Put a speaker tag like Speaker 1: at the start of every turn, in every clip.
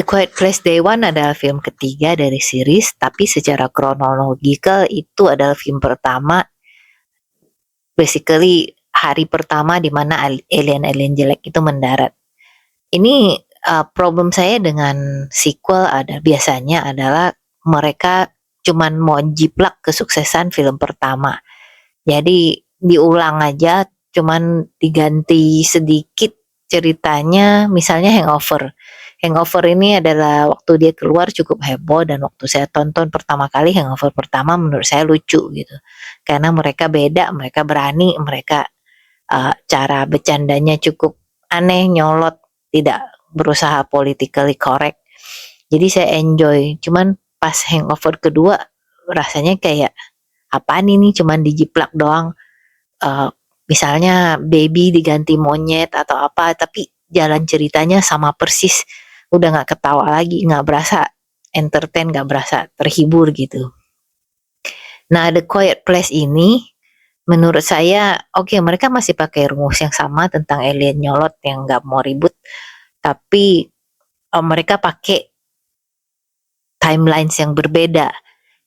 Speaker 1: The Quiet Place Day One adalah film ketiga dari series, tapi secara kronologikal itu adalah film pertama, basically hari pertama di mana alien-alien jelek itu mendarat. Ini problem saya dengan sequel biasanya adalah mereka cuman mau jiplak kesuksesan film pertama. Jadi diulang aja, cuman diganti sedikit ceritanya, misalnya Hangover. Hangover ini adalah waktu dia keluar cukup heboh, dan waktu saya tonton pertama kali Hangover pertama menurut saya lucu gitu. Karena mereka beda, mereka berani, mereka cara bercandanya cukup aneh, nyolot, tidak berusaha politically correct. Jadi saya enjoy. Cuman pas Hangover kedua rasanya kayak apaan ini, cuman dijiplak doang. Misalnya baby diganti monyet atau apa, tapi jalan ceritanya sama persis. Udah nggak ketawa lagi, nggak berasa entertain, nggak berasa terhibur gitu. Nah, The Quiet Place ini menurut saya oke, mereka masih pakai rumus yang sama tentang alien nyolot yang nggak mau ribut, tapi mereka pakai timelines yang berbeda.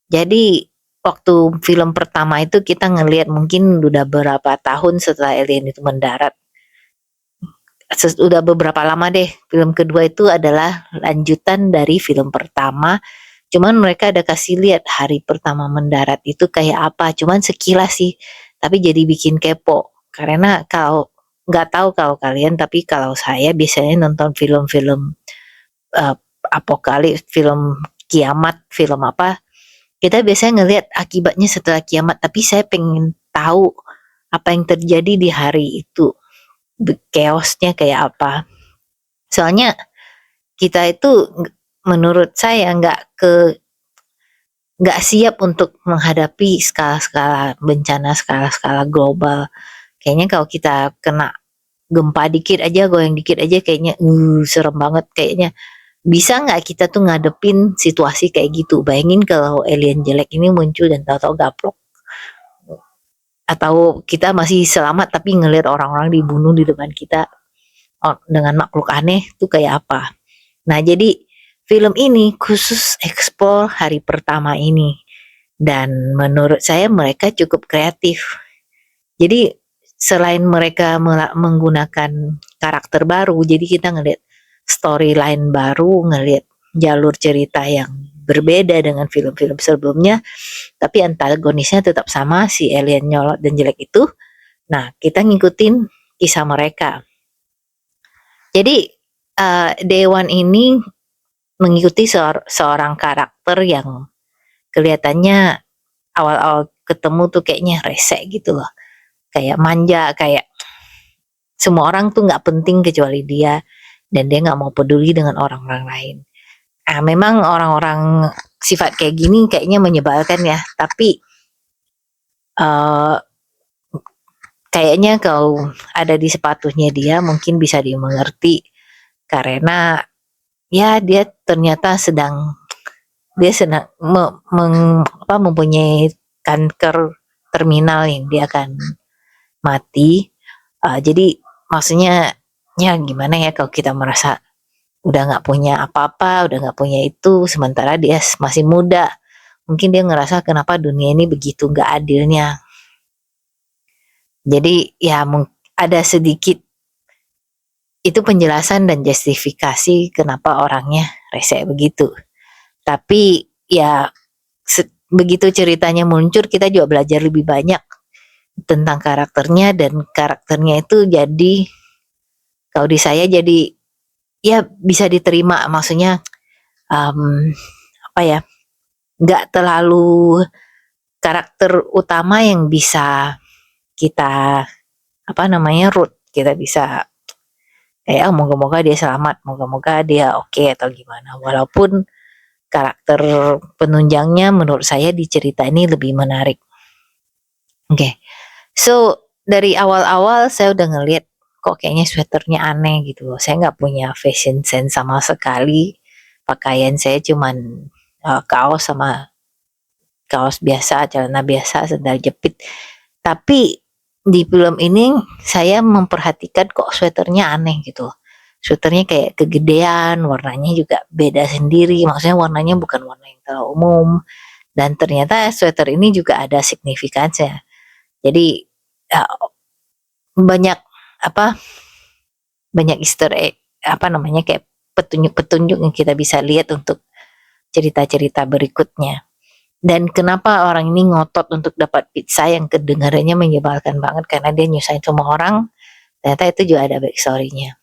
Speaker 1: Jadi waktu film pertama itu kita ngelihat mungkin udah beberapa tahun setelah alien itu mendarat. Udah beberapa lama deh. Film kedua itu adalah lanjutan dari film pertama. Cuman mereka ada kasih lihat hari pertama mendarat itu kayak apa. Cuman sekilas sih. Tapi jadi bikin kepo. Karena kalau nggak tahu kalau kalian, tapi kalau saya biasanya nonton film-film apokalips, film kiamat, film apa, kita biasanya ngelihat akibatnya setelah kiamat, tapi saya pengen tahu apa yang terjadi di hari itu, chaosnya kayak apa. Soalnya kita itu menurut saya nggak siap untuk menghadapi skala-skala bencana, skala-skala global. Kayaknya kalau kita kena gempa dikit aja, goyang dikit aja, kayaknya serem banget kayaknya. Bisa nggak kita tuh ngadepin situasi kayak gitu? Bayangin kalau alien jelek ini muncul dan tahu-tahu gaplok. Atau kita masih selamat tapi ngelihat orang-orang dibunuh di depan kita dengan makhluk aneh itu kayak apa? Nah, jadi film ini khusus eksplor hari pertama ini, dan menurut saya mereka cukup kreatif. Jadi selain mereka menggunakan karakter baru, jadi kita ngelihat storyline baru, ngelihat jalur cerita yang berbeda dengan film-film sebelumnya, tapi antagonisnya tetap sama, si alien nyolot dan jelek itu. Nah, kita ngikutin kisah mereka. Jadi Day One ini mengikuti seorang karakter yang kelihatannya awal-awal ketemu tuh kayaknya rese gitu loh, kayak manja, kayak semua orang tuh nggak penting kecuali dia, dan dia nggak mau peduli dengan orang-orang lain. Memang orang-orang sifat kayak gini kayaknya menyebalkan ya, tapi kayaknya kalau ada di sepatunya dia mungkin bisa dimengerti, karena ya dia ternyata mempunyai kanker terminal yang dia akan mati. Jadi maksudnya ya gimana ya kalau kita merasa udah nggak punya apa-apa, udah nggak punya itu, sementara dia masih muda. Mungkin dia ngerasa kenapa dunia ini begitu nggak adilnya. Jadi ya ada sedikit itu penjelasan dan justifikasi kenapa orangnya rese begitu. Tapi ya begitu ceritanya muncul, kita juga belajar lebih banyak tentang karakternya, dan karakternya itu jadi kalau di saya jadi ya bisa diterima, maksudnya apa ya, nggak terlalu karakter utama yang bisa kita root, kita bisa kayak moga-moga dia selamat, moga-moga dia oke atau gimana, walaupun karakter penunjangnya menurut saya di cerita ini lebih menarik. Oke. So dari awal-awal saya udah ngeliat kok kayaknya sweaternya aneh gitu loh. Saya nggak punya fashion sense sama sekali. Pakaian saya cuman kaos sama kaos biasa, celana biasa, sandal jepit. Tapi di film ini saya memperhatikan kok sweaternya aneh gitu. Sweaternya kayak kegedean, warnanya juga beda sendiri, maksudnya warnanya bukan warna yang terlalu umum, dan ternyata sweater ini juga ada signifikansinya. Jadi banyak apa banyak Easter egg, apa namanya, kayak petunjuk-petunjuk yang kita bisa lihat untuk cerita-cerita berikutnya. Dan kenapa orang ini ngotot untuk dapat pizza yang kedengarannya menyebalkan banget karena dia nyusahin semua orang, ternyata itu juga ada backstory-nya.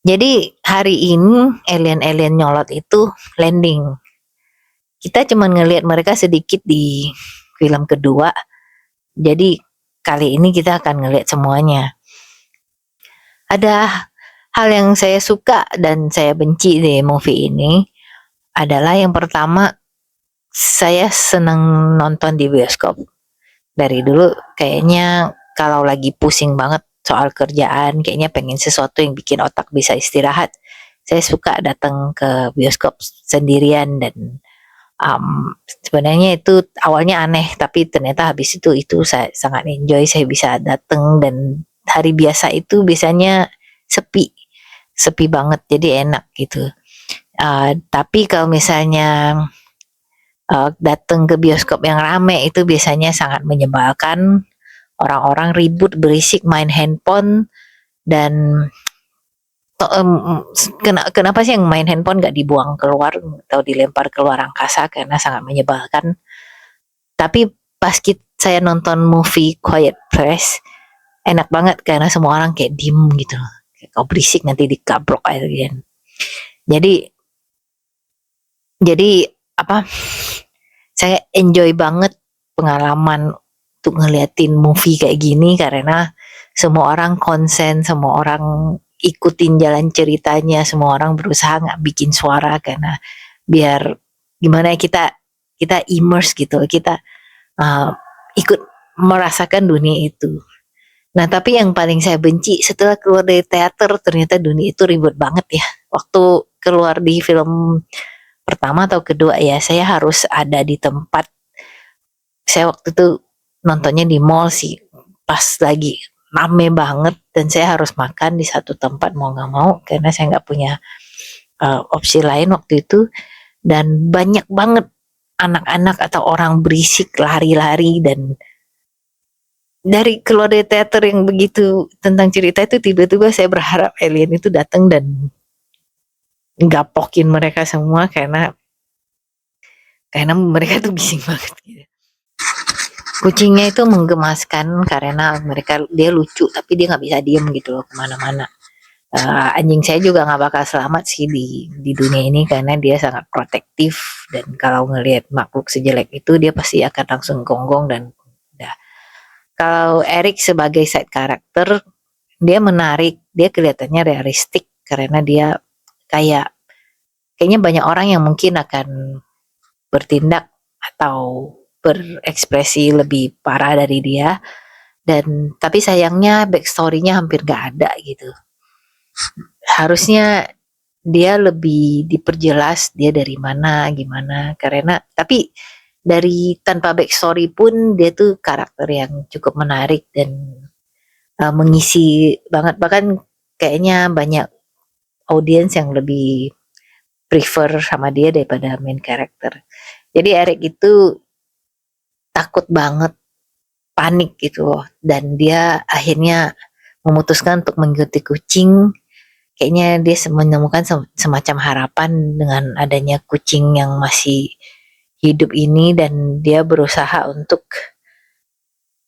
Speaker 1: Jadi hari ini alien-alien nyolot itu landing. Kita cuma ngelihat mereka sedikit di film kedua. Jadi kali ini kita akan ngelihat semuanya. Ada hal yang saya suka dan saya benci di movie ini adalah yang pertama, saya senang nonton di bioskop. Dari dulu kayaknya kalau lagi pusing banget soal kerjaan, kayaknya pengen sesuatu yang bikin otak bisa istirahat, saya suka datang ke bioskop sendirian. Dan sebenarnya itu awalnya aneh, tapi ternyata habis itu saya sangat enjoy. Saya bisa datang, dan hari biasa itu biasanya sepi sepi banget, jadi enak gitu. Tapi kalau misalnya datang ke bioskop yang rame itu biasanya sangat menyebalkan. Orang-orang ribut, berisik, main handphone, dan kenapa sih yang main handphone gak dibuang keluar atau dilempar keluar angkasa, karena sangat menyebalkan. Tapi pas saya nonton movie Quiet Place, enak banget karena semua orang kayak diem gitu. Kau berisik nanti dikabrok aja gitu. Jadi apa? Saya enjoy banget pengalaman untuk ngeliatin movie kayak gini karena semua orang konsen, semua orang ikutin jalan ceritanya, semua orang berusaha nggak bikin suara karena biar gimana ya, kita immerse gitu, kita ikut merasakan dunia itu. Nah, tapi yang paling saya benci setelah keluar dari teater, ternyata dunia itu ribet banget ya. Waktu keluar di film pertama atau kedua ya, saya harus ada di tempat. Saya waktu itu nontonnya di mall sih, pas lagi rame banget, dan saya harus makan di satu tempat mau nggak mau karena saya nggak punya opsi lain waktu itu. Dan banyak banget anak-anak atau orang berisik lari-lari, dan dari keluar dari teater yang begitu tentang cerita itu, tiba-tiba saya berharap alien itu datang dan gapokin mereka semua karena mereka tuh bising banget gitu. Kucingnya itu menggemaskan karena dia lucu, tapi dia nggak bisa diem gitu loh kemana-mana. Anjing saya juga nggak bakal selamat sih di dunia ini karena dia sangat protektif, dan kalau ngelihat makhluk sejelek itu dia pasti akan langsung gonggong dan udah. Kalau Eric sebagai side karakter, dia menarik, dia kelihatannya realistik karena dia kayaknya banyak orang yang mungkin akan bertindak atau berekspresi lebih parah dari dia, dan tapi sayangnya backstory-nya hampir gak ada gitu. Harusnya dia lebih diperjelas dia dari mana gimana, karena tapi dari tanpa backstory pun dia tuh karakter yang cukup menarik dan mengisi banget, bahkan kayaknya banyak audiens yang lebih prefer sama dia daripada main karakter. Jadi Eric itu takut banget, panik gitu loh, dan dia akhirnya memutuskan untuk mengikuti kucing. Kayaknya dia menemukan semacam harapan dengan adanya kucing yang masih hidup ini, dan dia berusaha untuk,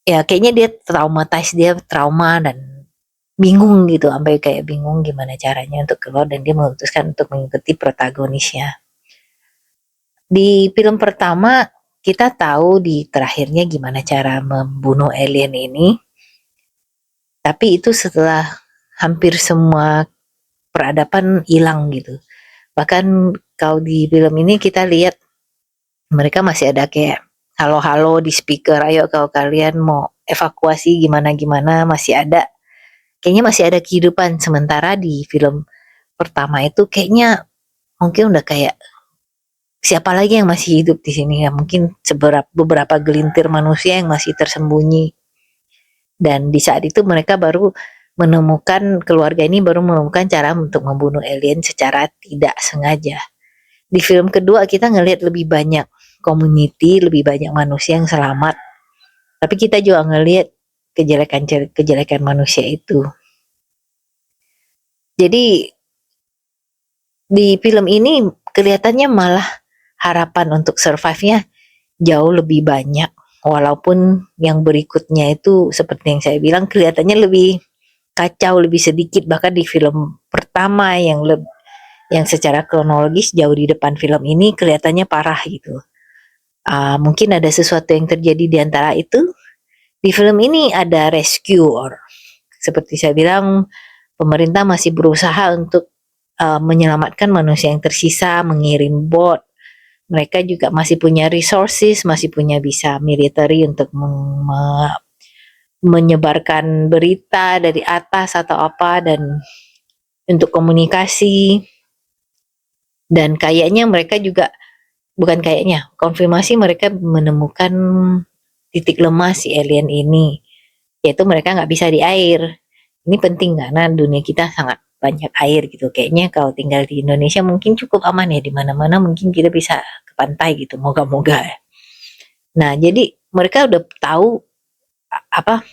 Speaker 1: ya kayaknya dia trauma dan bingung gitu, sampai kayak bingung gimana caranya untuk keluar, dan dia memutuskan untuk mengikuti protagonisnya. Di film pertama kita tahu di terakhirnya gimana cara membunuh alien ini, tapi itu setelah hampir semua peradaban hilang gitu. Bahkan kalau di film ini kita lihat mereka masih ada kayak halo-halo di speaker, ayo kalau kalian mau evakuasi gimana-gimana, masih ada. Kayaknya masih ada kehidupan, sementara di film pertama itu kayaknya mungkin udah kayak siapa lagi yang masih hidup di sini ya, mungkin beberapa gelintir manusia yang masih tersembunyi. Dan di saat itu mereka baru keluarga ini baru menemukan cara untuk membunuh alien secara tidak sengaja. Di film kedua kita ngelihat lebih banyak community, lebih banyak manusia yang selamat. Tapi kita juga ngelihat kejelekan manusia itu. Jadi di film ini kelihatannya malah harapan untuk survive-nya jauh lebih banyak. Walaupun yang berikutnya itu seperti yang saya bilang kelihatannya lebih kacau, lebih sedikit. Bahkan di film pertama yang secara kronologis jauh di depan film ini kelihatannya parah gitu. Mungkin ada sesuatu yang terjadi di antara itu. Di film ini ada rescue, seperti saya bilang, pemerintah masih berusaha untuk menyelamatkan manusia yang tersisa, mengirim bot. Mereka juga masih punya resources, masih punya bisa military untuk menyebarkan berita dari atas atau apa, dan untuk komunikasi. Dan kayaknya mereka juga, bukan kayaknya, konfirmasi mereka menemukan titik lemah si alien ini, yaitu mereka nggak bisa di air. Ini penting karena dunia kita sangat banyak air gitu. Kayaknya kalau tinggal di Indonesia mungkin cukup aman ya, di mana-mana mungkin kita bisa ke pantai gitu, moga-moga ya. Nah, jadi mereka udah tahu apa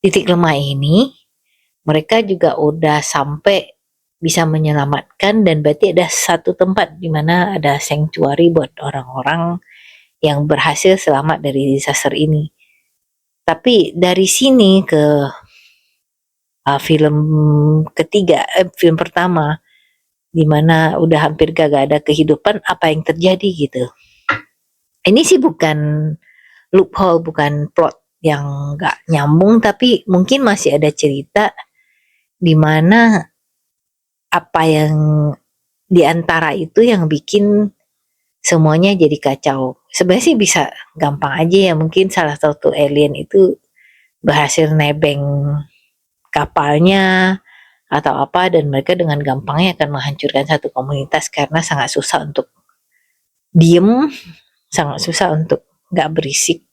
Speaker 1: titik lemah ini, mereka juga udah sampai bisa menyelamatkan, dan berarti ada satu tempat di mana ada sanctuary buat orang-orang yang berhasil selamat dari disaster ini. Tapi dari sini ke film ketiga, film pertama, di mana udah hampir gak ada kehidupan, apa yang terjadi gitu. Ini sih bukan loophole, bukan plot yang gak nyambung, tapi mungkin masih ada cerita di mana apa yang di antara itu yang bikin semuanya jadi kacau. Sebenarnya sih bisa gampang aja ya, mungkin salah satu alien itu berhasil nebeng kapalnya atau apa, dan mereka dengan gampangnya akan menghancurkan satu komunitas karena sangat susah untuk diem, sangat susah untuk gak berisik.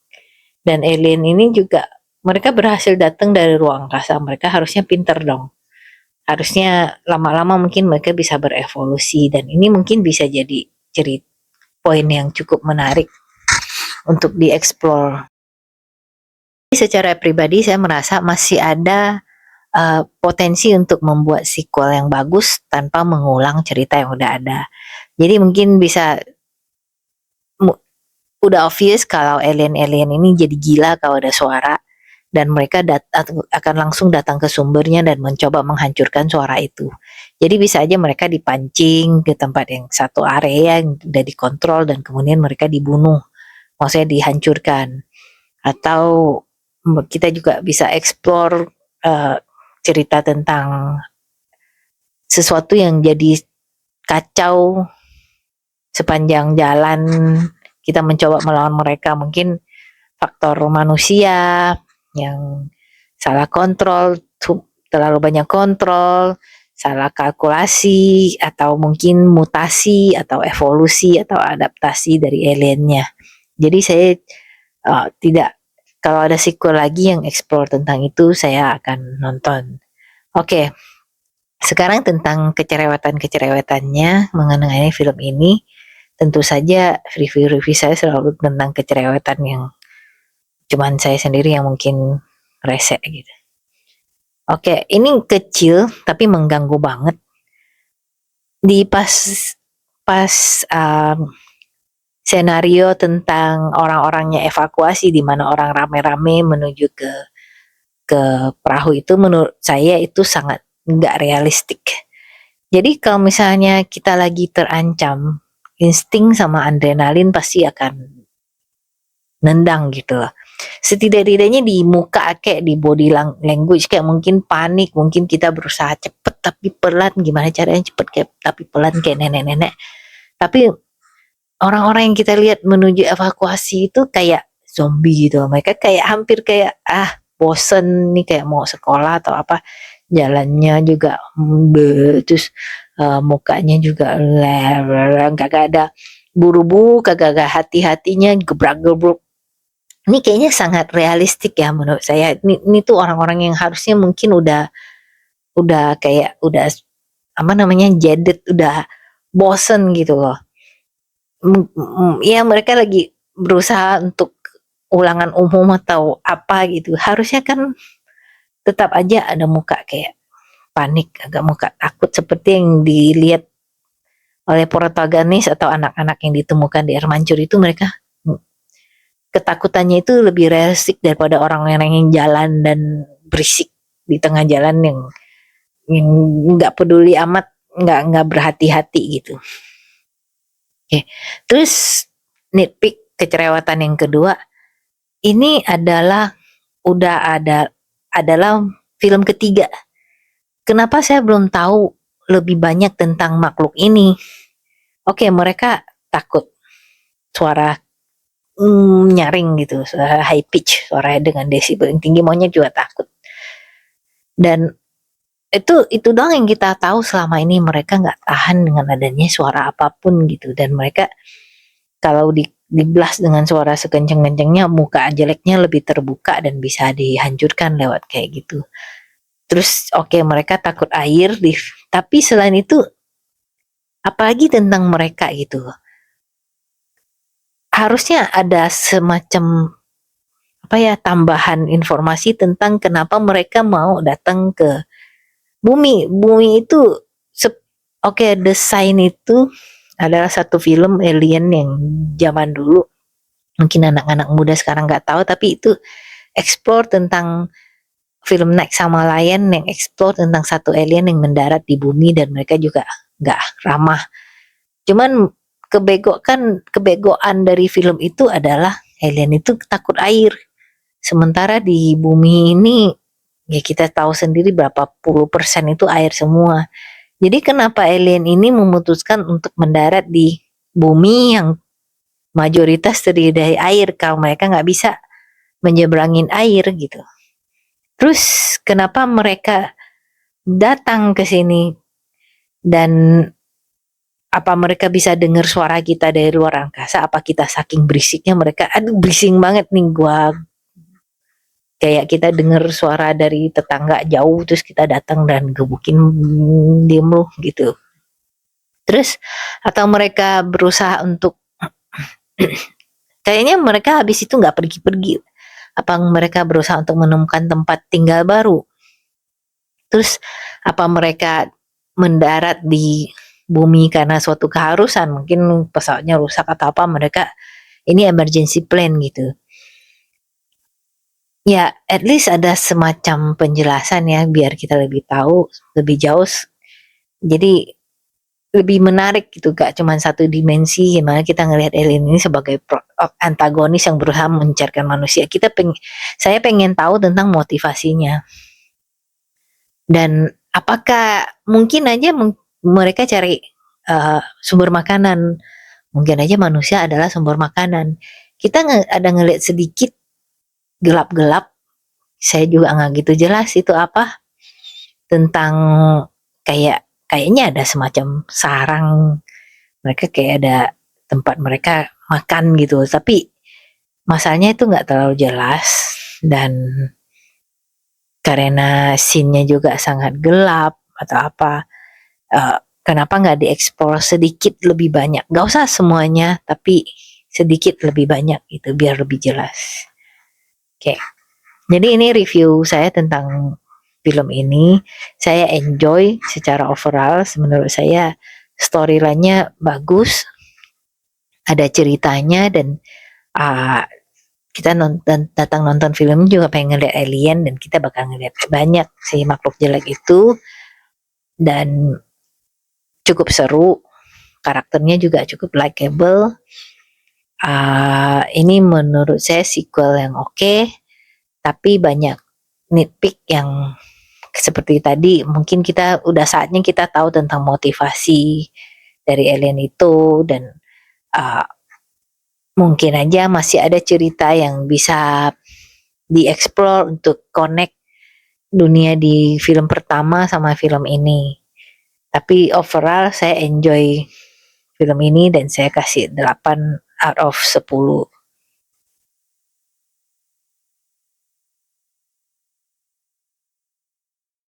Speaker 1: Dan alien ini juga mereka berhasil datang dari ruang angkasa, mereka harusnya pinter dong. Harusnya lama-lama mungkin mereka bisa berevolusi, dan ini mungkin bisa jadi cerita poin yang cukup menarik untuk dieksplor. Secara pribadi saya merasa masih ada potensi untuk membuat sequel yang bagus tanpa mengulang cerita yang udah ada. Jadi mungkin bisa udah obvious kalau alien-alien ini jadi gila kalau ada suara, dan mereka akan langsung datang ke sumbernya dan mencoba menghancurkan suara itu. Jadi bisa aja mereka dipancing ke tempat yang satu area yang udah dikontrol dan kemudian mereka dibunuh, maksudnya dihancurkan. Atau kita juga bisa explore cerita tentang sesuatu yang jadi kacau sepanjang jalan kita mencoba melawan mereka. Mungkin faktor manusia yang salah kontrol, terlalu banyak kontrol, salah kalkulasi, atau mungkin mutasi atau evolusi atau adaptasi dari aliennya. Jadi saya tidak, kalau ada sequel lagi yang explore tentang itu saya akan nonton. Oke, sekarang tentang kecerewetan-kecerewetannya mengenai film ini. Tentu saja review-review saya selalu tentang kecerewetan yang cuman saya sendiri yang mungkin rese gitu. Oke, ini kecil tapi mengganggu banget. Di pas senario tentang orang-orangnya evakuasi di mana orang rame-rame menuju ke perahu itu, menurut saya itu sangat nggak realistik. Jadi kalau misalnya kita lagi terancam, insting sama adrenalin pasti akan nendang gitu loh. Setidak-tidaknya di muka, kayak di body language, kayak mungkin panik, mungkin kita berusaha cepet tapi pelan, gimana caranya cepet kayak tapi pelan kayak nenek-nenek. Tapi orang-orang yang kita lihat menuju evakuasi itu kayak zombie gitu. Mereka kayak hampir kayak bosen nih, kayak mau sekolah atau apa, jalannya juga terus mukanya juga kagak ada buru-buru, kagak hati-hatinya, gebrak-gebruk. Ini kayaknya sangat realistik ya menurut saya. Ini tuh orang-orang yang harusnya mungkin udah kayak udah apa namanya jaded, udah bosen gitu loh. Ya mereka lagi berusaha untuk ulangan umum atau apa gitu. Harusnya kan tetap aja ada muka kayak panik, agak muka takut seperti yang dilihat oleh protagonis atau anak-anak yang ditemukan di air mancur itu. Mereka ketakutannya itu lebih realistik daripada orang yang jalan dan berisik di tengah jalan yang nggak peduli amat, nggak berhati-hati gitu. Oke, terus nitpick kecerewatan yang kedua, ini adalah adalah film ketiga. Kenapa saya belum tahu lebih banyak tentang makhluk ini? Oke, mereka takut suara nyaring gitu, suara high pitch, suara dengan desibel yang tinggi, maunya juga takut. Dan itu doang yang kita tahu selama ini. Mereka nggak tahan dengan adanya suara apapun gitu, dan mereka kalau diblas dengan suara sekenceng-kencengnya, muka jeleknya lebih terbuka dan bisa dihancurkan lewat kayak gitu. Terus oke, mereka takut air, tapi selain itu apalagi tentang mereka gitu. Harusnya ada semacam apa ya, tambahan informasi tentang kenapa mereka mau datang ke bumi. Bumi itu oke, The Sign itu adalah satu film alien yang zaman dulu mungkin anak-anak muda sekarang nggak tahu, tapi itu explore tentang film Night sama Lion yang explore tentang satu alien yang mendarat di bumi dan mereka juga nggak ramah. Cuman kebegoan dari film itu adalah alien itu takut air. Sementara di bumi ini ya kita tahu sendiri berapa puluh persen itu air semua. Jadi kenapa alien ini memutuskan untuk mendarat di bumi yang mayoritas terdiri dari air kalau mereka nggak bisa menyeberangin air gitu. Terus kenapa mereka datang ke sini, dan apa mereka bisa dengar suara kita dari luar angkasa? Apa kita saking berisiknya mereka, aduh bising banget nih gua, kayak kita dengar suara dari tetangga jauh terus kita datang dan gebukin, diem lu gitu. Terus atau mereka berusaha untuk kayaknya mereka habis itu nggak pergi-pergi. Apa mereka berusaha untuk menemukan tempat tinggal baru? Terus apa mereka mendarat di bumi karena suatu keharusan, mungkin pesawatnya rusak atau apa, mereka ini emergency plan gitu. Ya, at least ada semacam penjelasan ya biar kita lebih tahu lebih jauh. Jadi lebih menarik gitu, gak cuma satu dimensi gimana kita ngelihat alien ini sebagai antagonis yang berusaha mencairkan manusia. Saya pengen tahu tentang motivasinya. Dan apakah mungkin aja mereka cari sumber makanan. Mungkin aja manusia adalah sumber makanan. Kita ada ngelihat sedikit gelap-gelap. Saya juga nggak gitu jelas itu apa. Tentang kayaknya ada semacam sarang. Mereka kayak ada tempat mereka makan gitu. Tapi masalahnya itu nggak terlalu jelas. Dan karena scene-nya juga sangat gelap atau apa, kenapa nggak dieksplor sedikit lebih banyak? Gak usah semuanya, tapi sedikit lebih banyak gitu biar lebih jelas. Oke, jadi ini review saya tentang film ini. Saya enjoy secara overall. Menurut saya storyline-nya bagus, ada ceritanya, dan kita datang nonton film juga pengen ngeliat alien, dan kita bakal ngeliat banyak si makhluk jelek itu, dan cukup seru, karakternya juga cukup likable. Ini menurut saya sequel yang oke, tapi banyak nitpick yang seperti tadi. Mungkin kita udah saatnya kita tahu tentang motivasi dari alien itu, dan mungkin aja masih ada cerita yang bisa dieksplor untuk connect dunia di film pertama sama film ini. Tapi overall saya enjoy film ini dan saya kasih 8 out of 10.